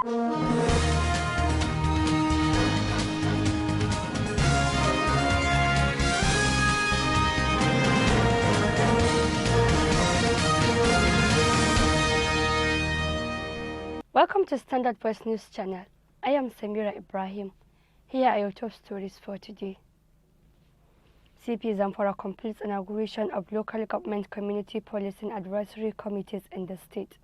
Welcome to Standard Voice News Channel. I am Samira Ibrahim. Here are your top stories for today. CP Zamfara completes inauguration of local government community policing advisory committees in the state.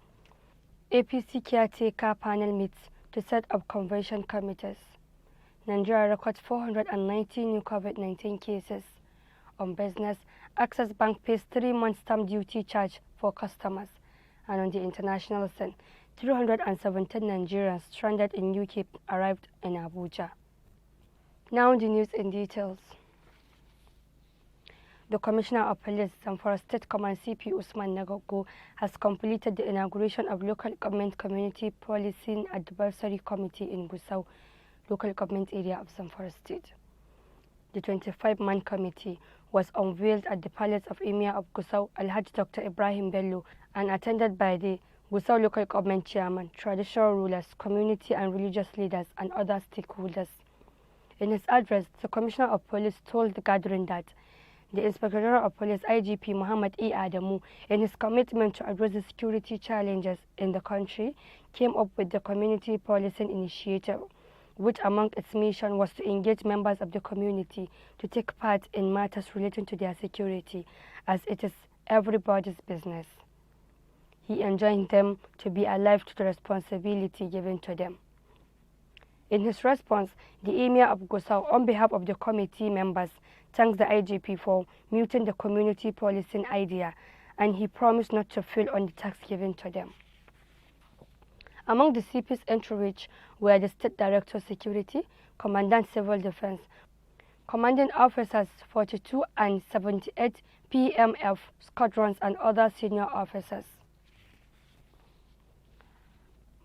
APC caretaker panel meets to set up convention committees. Nigeria records 490 new COVID-19 cases. On business, Access Bank pays 3 months stamp duty charge for customers. And on the international scene, 317 Nigerians stranded in UK arrived in Abuja. Now the news in details. The Commissioner of Police, Zamfara State Command CP Usman Nagogo, has completed the inauguration of Local Government Community Policing Advisory Committee in Gusau, local government area of Zamfara State. The 25-man committee was unveiled at the Palace of Emir of Gusau, Alhaji Dr. Ibrahim Bello, and attended by the Gusau local government chairman, traditional rulers, community and religious leaders, and other stakeholders. In his address, the Commissioner of Police told the gathering that the Inspector General of Police IGP Muhammad E. Adamu, in his commitment to address the security challenges in the country, came up with the Community Policing Initiative, which among its mission was to engage members of the community to take part in matters relating to their security, as it is everybody's business. He enjoined them to be alive to the responsibility given to them. In his response, the Emir of Gusau, on behalf of the committee members, thanked the IGP for muting the community policing idea, and he promised not to fail on the task given to them. Among the CP's entourage were the State Director Security, Commandant Civil Defense, Commanding Officers 42 and 78 PMF squadrons, and other senior officers.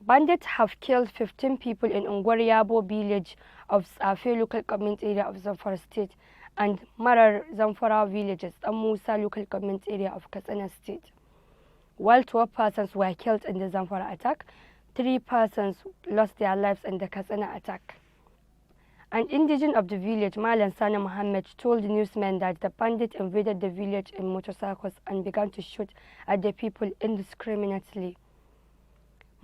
Bandits have killed 15 people in Ungwariyabo village of Svtv local government area of Zamfara State and Marar Zamfara villages of Musa local government area of Katsina State. While 12 persons were killed in the Zamfara attack, 3 persons lost their lives in the Katsina attack. An indigent of the village, Malan Sana Muhammad, told the newsmen that the bandits invaded the village in motorcycles and began to shoot at the people indiscriminately.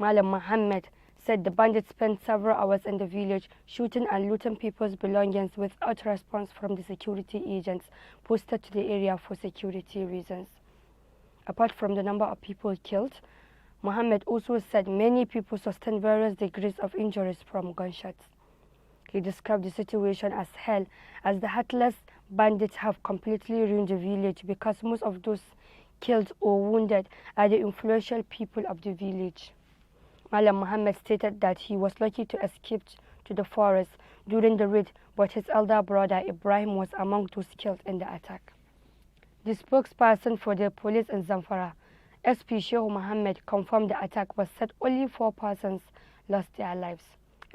Malam Muhammad said the bandits spent several hours in the village shooting and looting people's belongings without response from the security agents posted to the area for security reasons. Apart from the number of people killed, Muhammad also said many people sustained various degrees of injuries from gunshots. He described the situation as hell, as the heartless bandits have completely ruined the village because most of those killed or wounded are the influential people of the village. Malam Muhammad stated that he was lucky to escape to the forest during the raid, but his elder brother Ibrahim was among those killed in the attack. The spokesperson for the police in Zamfara, SP Shehu Muhammad, confirmed the attack but said only 4 persons lost their lives.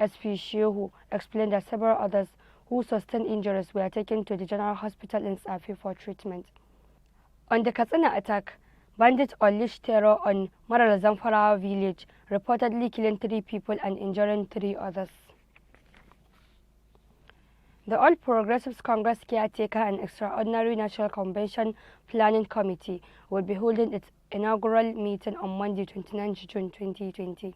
SP Shehu explained that several others who sustained injuries were taken to the General Hospital in Svtv for treatment. On the Katsina attack, bandits unleashed terror on Maral Zamfara village, reportedly killing 3 people and injuring 3 others. The All Progressives Congress Caretaker and Extraordinary National Convention Planning Committee will be holding its inaugural meeting on Monday, 29 June 2020.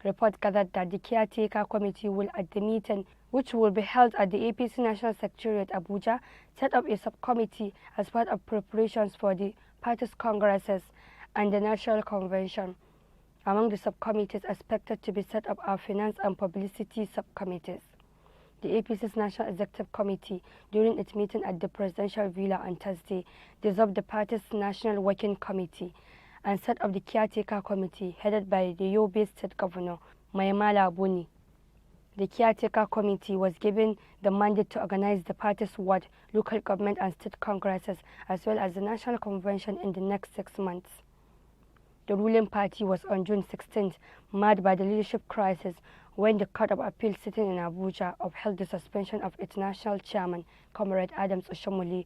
Reports gathered that the Caretaker Committee will, at the meeting, which will be held at the APC National Secretariat Abuja, set up a subcommittee as part of preparations for the parties' congresses and the National Convention. Among the subcommittees expected to be set up are finance and publicity subcommittees. The APC's National Executive Committee, during its meeting at the Presidential Villa on Thursday, dissolved the party's National Working Committee and set up the Caretaker Committee, headed by the Yobe State Governor, Maimala Buni. The Caretaker Committee was given the mandate to organize the party's ward, local government and state congresses, as well as the National Convention in the next 6 months. The ruling party was on June 16th marred by the leadership crisis when the Court of Appeal sitting in Abuja upheld the suspension of its national chairman, Comrade Adams Oshomole,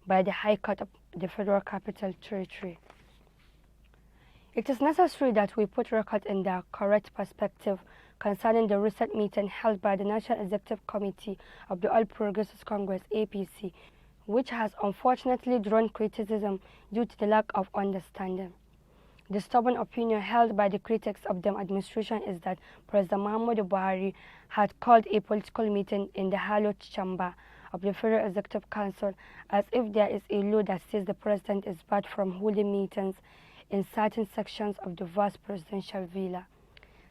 by the High Court of the Federal Capital Territory. It is necessary that we put records in their correct perspective concerning the recent meeting held by the National Executive Committee of the All Progressives Congress (APC), which has unfortunately drawn criticism due to the lack of understanding. The stubborn opinion held by the critics of the administration is that President Muhammadu Buhari had called a political meeting in the hallowed chamber of the Federal Executive Council, as if there is a law that says the president is barred from holding meetings in certain sections of the vast presidential villa.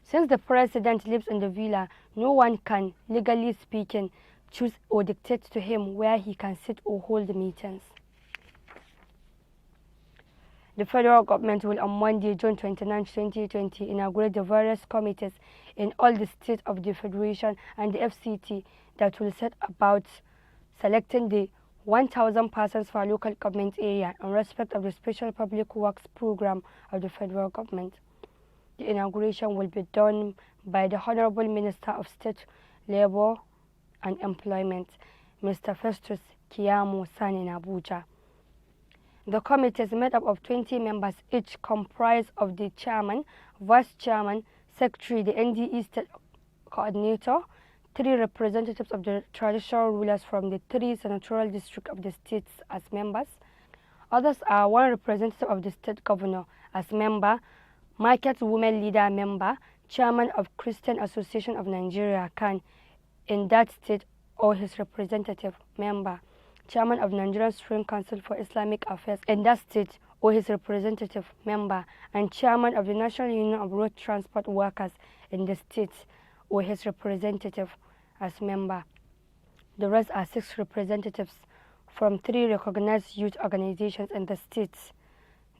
Since the president lives in the villa, no one can, legally speaking, choose or dictate to him where he can sit or hold meetings. The federal government will on Monday, June 29, 2020, inaugurate the various committees in all the states of the Federation and the FCT that will set about selecting the 1,000 persons for local government area in respect of the Special Public Works Program of the federal government. The inauguration will be done by the Honorable Minister of State, Labour and Employment, Mr. Festus Keyamo Sani in Abuja. The committee is made up of 20 members, each comprised of the chairman, vice chairman, secretary, the NDE state coordinator, 3 representatives of the traditional rulers from the 3 senatorial districts of the states as members. Others are 1 representative of the state governor as member, market women leader member, chairman of Christian Association of Nigeria (CAN) in that state or his representative member, chairman of Nigerian Supreme Council for Islamic Affairs in that state or his representative member, and chairman of the National Union of Road Transport Workers in the state or his representative as member. The rest are 6 representatives from 3 recognized youth organizations in the states.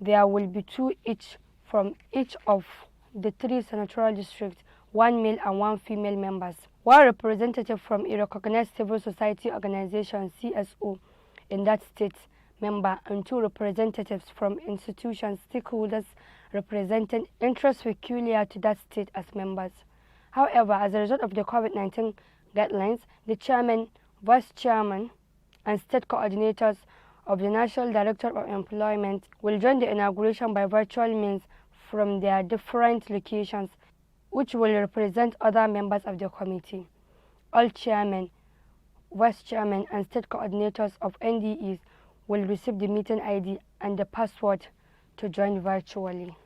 There will be 2 each from each of the 3 senatorial districts, 1 male and 1 female members, 1 representative from a recognized civil society organization (CSO) in that state member, and 2 representatives from institutions, stakeholders representing interests peculiar to that state as members. However, as a result of the COVID-19 guidelines, the chairman, vice chairman, and state coordinators of the National Directorate of Employment will join the inauguration by virtual means from their different locations, which will represent other members of the committee. All chairmen, vice chairmen, and state coordinators of NDEs will receive the meeting ID and the password to join virtually.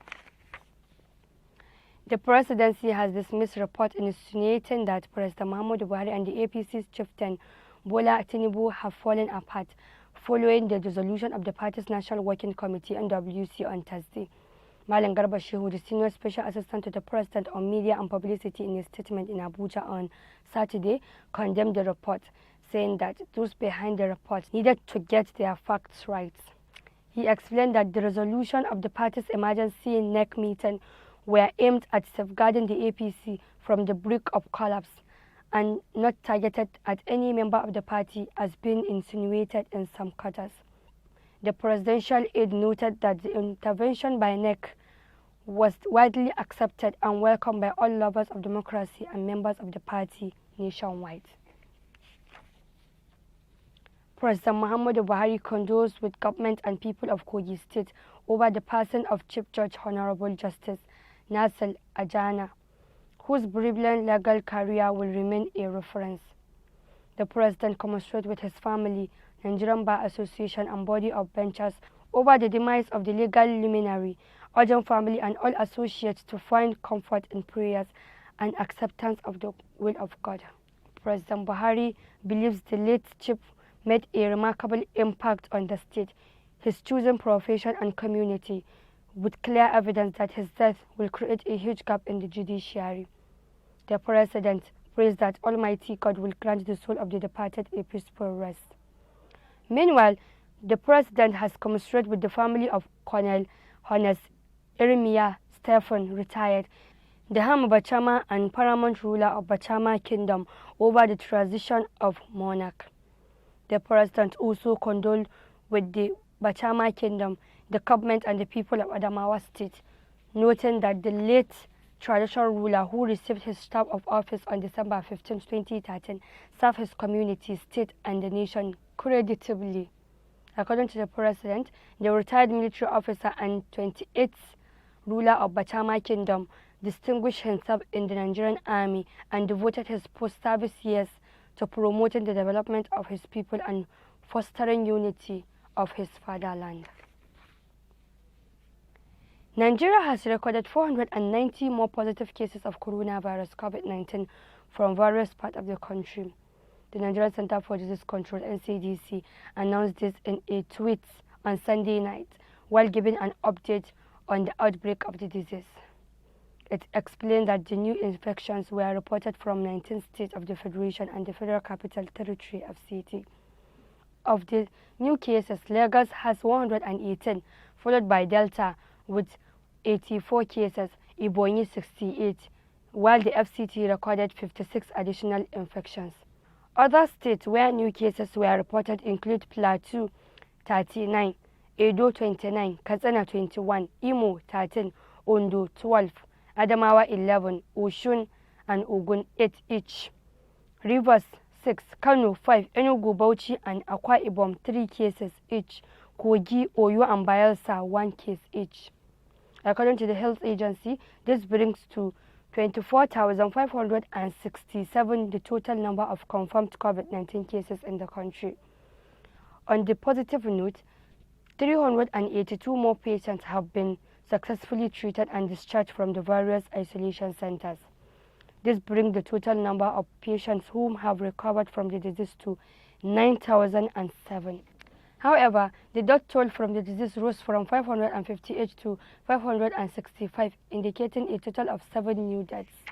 The presidency has dismissed reports insinuating that President Muhammadu Buhari and the APC's chieftain Bola Tinubu have fallen apart following the dissolution of the party's National Working Committee (NWC) on Thursday. Malam Garba Shehu, the senior special assistant to the president on media and publicity, in a statement in Abuja on Saturday, condemned the report, saying that those behind the report needed to get their facts right. He explained that the resolution of the party's emergency NEC meeting were aimed at safeguarding the APC from the brink of collapse and not targeted at any member of the party as being insinuated in some quarters. The presidential aide noted that the intervention by NEC was widely accepted and welcomed by all lovers of democracy and members of the party nationwide. President Muhammadu Buhari condoles with government and people of Kogi State over the passing of Chief Judge Honorable Justice Nasir Ajana, whose brilliant legal career will remain a reference. The president commiserated with his family, Nigerian Bar Association, and body of benchers over the demise of the legal luminary, urging family and all associates to find comfort in prayers and acceptance of the will of God. President Buhari believes the late chief made a remarkable impact on the state, his chosen profession and community, with clear evidence that his death will create a huge gap in the judiciary. The president prays that Almighty God will grant the soul of the departed a peaceful rest. Meanwhile, the president has commiserated with the family of Colonel Honest Irmiya Stephen, retired, the Ham Bachama and paramount ruler of Bachama Kingdom, over the transition of monarch. The president also condoled with the Bachama Kingdom, the government and the people of Adamawa State, noting that the late traditional ruler, who received his term of office on December 15, 2013, served his community, state and the nation creditably. According to the president, the retired military officer and 28th ruler of Bachama Kingdom, distinguished himself in the Nigerian army and devoted his post-service years to promoting the development of his people and fostering unity of his fatherland. Nigeria has recorded 490 more positive cases of coronavirus COVID-19 from various parts of the country. The Nigerian Center for Disease Control (NCDC) announced this in a tweet on Sunday night while giving an update on the outbreak of the disease. It explained that the new infections were reported from 19 states of the Federation and the Federal Capital Territory (FCT). Of the new cases, Lagos has 118, followed by Delta with 84 cases, Ebonyi 68, while the FCT recorded 56 additional infections. Other states where new cases were reported include Plateau 39, Edo 29, Katsina 21, Imo 13, Ondo 12, Adamawa 11, Osun and Ogun 8 each. Rivers 6, Kano 5, Enugu, Bauchi and Akwa Ibom 3 cases each. Kogi, Oyo and Bayelsa 1 case each. According to the health agency, this brings to 24,567 the total number of confirmed COVID-19 cases in the country. On the positive note, 382 more patients have been successfully treated and discharged from the various isolation centers. This brings the total number of patients who have recovered from the disease to 9,007. However, the death toll from the disease rose from 558 to 565, indicating a total of 7 new deaths.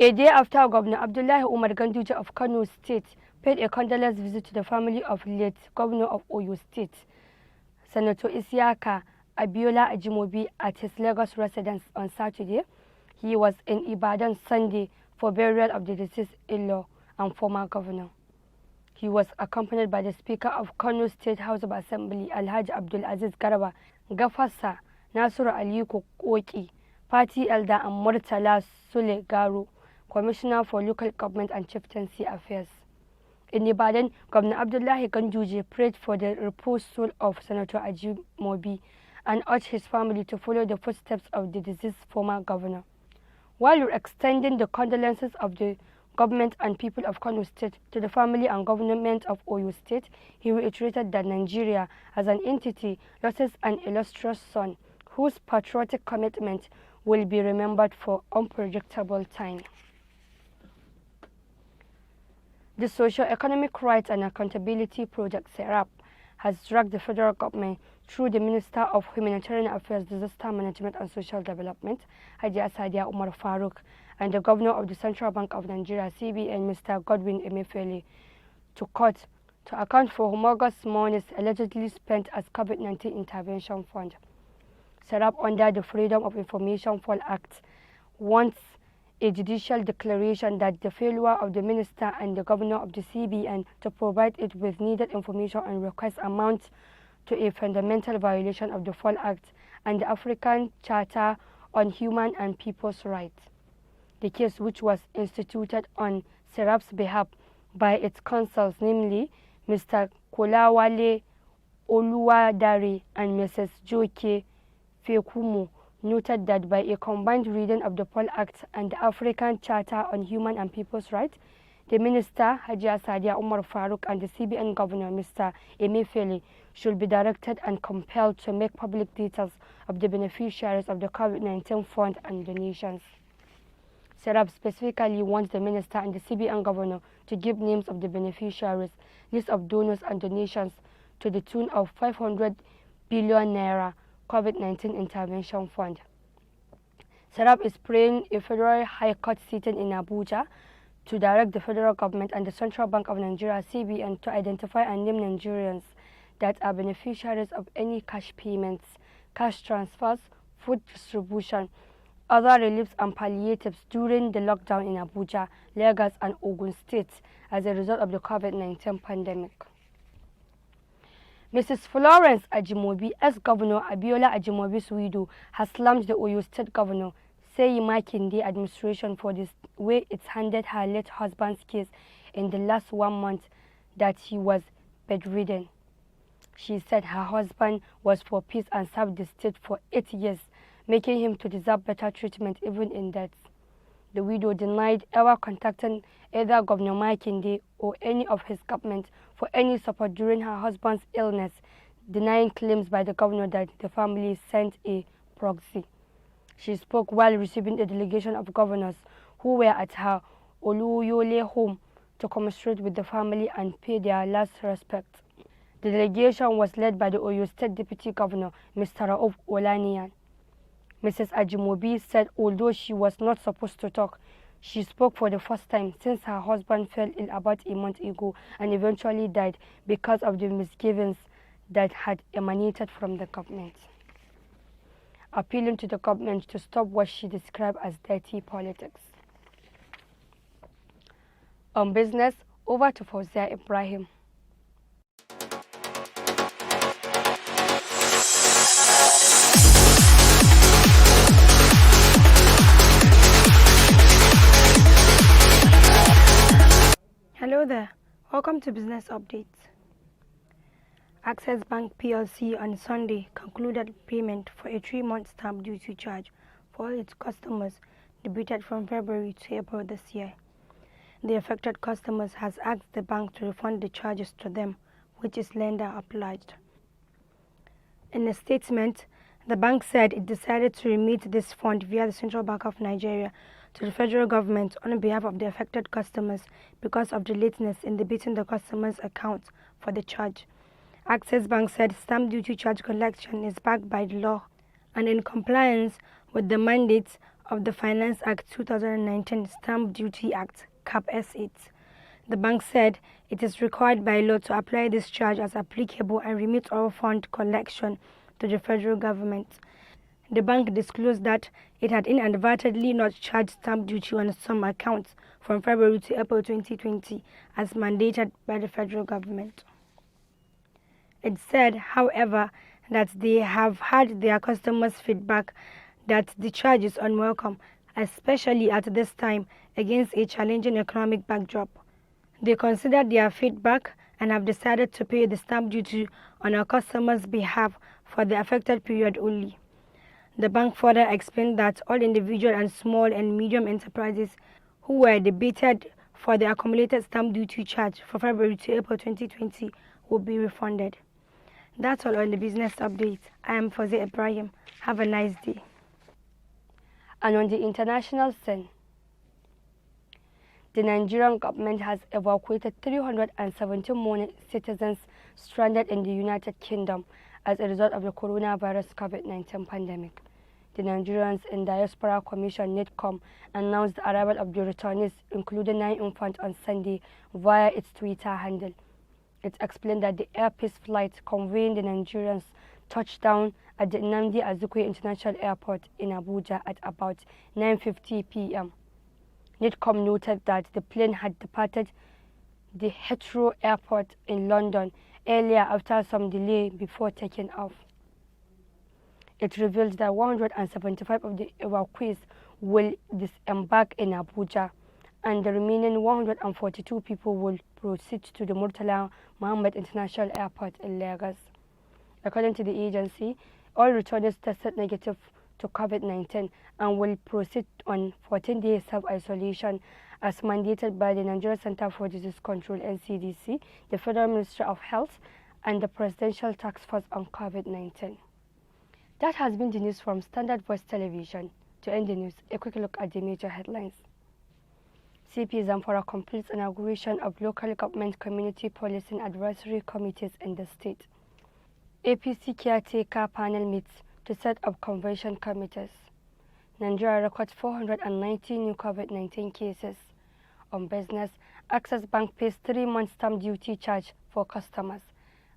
A day after Governor Abdullahi Umar Ganduje of Kano State paid a condolence visit to the family of late Governor of Oyo State, Senator Isiaka Abiola Ajimobi, at his Lagos residence on Saturday, he was in Ibadan Sunday for burial of the deceased in-law and former governor. He was accompanied by the Speaker of Kano State House of Assembly, Alhaji Abdul Aziz Garba, Gafasa Nasiru Aliyu Koki, Party Elder and Murtala Sule Garo, Commissioner for Local Government and Chieftaincy Affairs. In Ibadan, Governor Abdullahi Ganduje prayed for the reposed soul of Senator Ajimobi and urged his family to follow the footsteps of the deceased former governor. While extending the condolences of the government and people of Kano State to the family and government of Oyo State, he reiterated that Nigeria, as an entity, loses an illustrious son whose patriotic commitment will be remembered for unpredictable time. The Socio-Economic Rights and Accountability Project, SERAP, has dragged the federal government through the Minister of Humanitarian Affairs, Disaster Management and Social Development, Hajiya Sadiya Umar Faruk, and the Governor of the Central Bank of Nigeria, CBN, Mr. Godwin Emefiele, to court to account for humongous monies allegedly spent as COVID-19 intervention fund. Set up under the Freedom of Information Fund Act, wants a judicial declaration that the failure of the Minister and the Governor of the CBN to provide it with needed information and requests amounts to a fundamental violation of the Fund Act and the African Charter on Human and People's Rights. The case, which was instituted on SERAP's behalf by its counsels, namely Mr. Kolawale Oluwadare and Mrs. Joke Fekumo, noted that by a combined reading of the Paul Act and the African Charter on Human and People's Rights, the Minister, Hajiya Sadiya Umar Faruk, and the CBN Governor, Mr. Emefiele, should be directed and compelled to make public details of the beneficiaries of the COVID-19 fund and donations. SERAP specifically wants the Minister and the CBN Governor to give names of the beneficiaries, list of donors and donations to the tune of 500 billion naira COVID-19 intervention fund. SERAP is praying a federal high court sitting in Abuja to direct the federal government and the Central Bank of Nigeria, CBN, to identify and name Nigerians that are beneficiaries of any cash payments, cash transfers, food distribution, other reliefs and palliatives during the lockdown in Abuja, Lagos and Ogun states as a result of the COVID-19 pandemic. Mrs. Florence Ajimobi, ex-Governor Abiola Ajimobi's widow, has slammed the Oyo State Governor, Seyi Makinde administration for the way it handled her late husband's case in the last 1 month that he was bedridden. She said her husband was for peace and served the state for 8 years, making him to deserve better treatment even in death. The widow denied ever contacting either Governor Makinde or any of his government for any support during her husband's illness, denying claims by the governor that the family sent a proxy. She spoke while receiving a delegation of governors who were at her Oluyole home to commiserate with the family and pay their last respects. The delegation was led by the Oyo State Deputy Governor, Mr. Rauf Olaniyan. Mrs. Ajimobi said although she was not supposed to talk, she spoke for the first time since her husband fell ill about a month ago and eventually died because of the misgivings that had emanated from the government, appealing to the government to stop what she described as dirty politics. On business, over to Fawzia Ibrahim. Hello there, welcome to Business Updates. Access Bank PLC on Sunday concluded payment for a 3-month stamp duty charge for all its customers debited from February to April this year. The affected customers has asked the bank to refund the charges to them, which is lender obliged. In a statement, the bank said it decided to remit this fund via the Central Bank of Nigeria to the federal government on behalf of the affected customers because of the lateness in debiting the customers' accounts for the charge. Access Bank said stamp duty charge collection is backed by the law and in compliance with the mandates of the Finance Act 2019 Stamp Duty Act, Cap S8. The bank said it is required by law to apply this charge as applicable and remit all fund collection to the federal government. The bank disclosed that it had inadvertently not charged stamp duty on some accounts from February to April 2020 as mandated by the federal government. It said, however, that they have had their customers' feedback that the charge is unwelcome, especially at this time against a challenging economic backdrop. They considered their feedback and have decided to pay the stamp duty on our customers' behalf for the affected period only. The bank further explained that all individual and small and medium enterprises who were debited for the accumulated stamp duty charge for February to April 2020 will be refunded. That's all on the business update. I am Fawzia Ibrahim. Have a nice day. And on the international scene, the Nigerian government has evacuated 317 more citizens stranded in the United Kingdom as a result of the coronavirus COVID-19 pandemic. The Nigerians in Diaspora Commission (NIDCOM) announced the arrival of the returnees, including 9 infants, on Sunday via its Twitter handle. It explained that the Air Peace flight conveying the Nigerians touched down at the Nnamdi Azikiwe International Airport in Abuja at about 9:50 p.m. NIDCOM noted that the plane had departed the Heathrow Airport in London earlier after some delay before taking off. It revealed that 175 of the evacuees will disembark in Abuja, and the remaining 142 people will proceed to the Murtala Mohammed International Airport in Lagos. According to the agency, all returnees tested negative to COVID-19 and will proceed on 14-day self-isolation as mandated by the Nigeria Center for Disease Control (NCDC), the Federal Ministry of Health, and the Presidential Task Force on COVID-19. That has been the news from Standard Voice Television. To end the news, a quick look at the major headlines. CP Zamfara completes inauguration of local government community policing advisory committees in the state. APC caretaker panel meets to set up convention committees. Nigeria records 490 new COVID-19 cases. On business, Access Bank pays 3-month stamp duty charge for customers.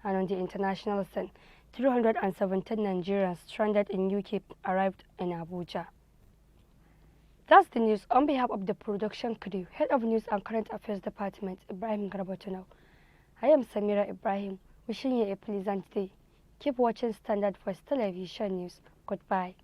And on the international scene, 317 Nigerians stranded in UK arrived in Abuja. That's the news. On behalf of the production crew, Head of News and Current Affairs Department, Ibrahim Garbatunau, I am Samira Ibrahim, wishing you a pleasant day. Keep watching Standard Voice Television News. Goodbye.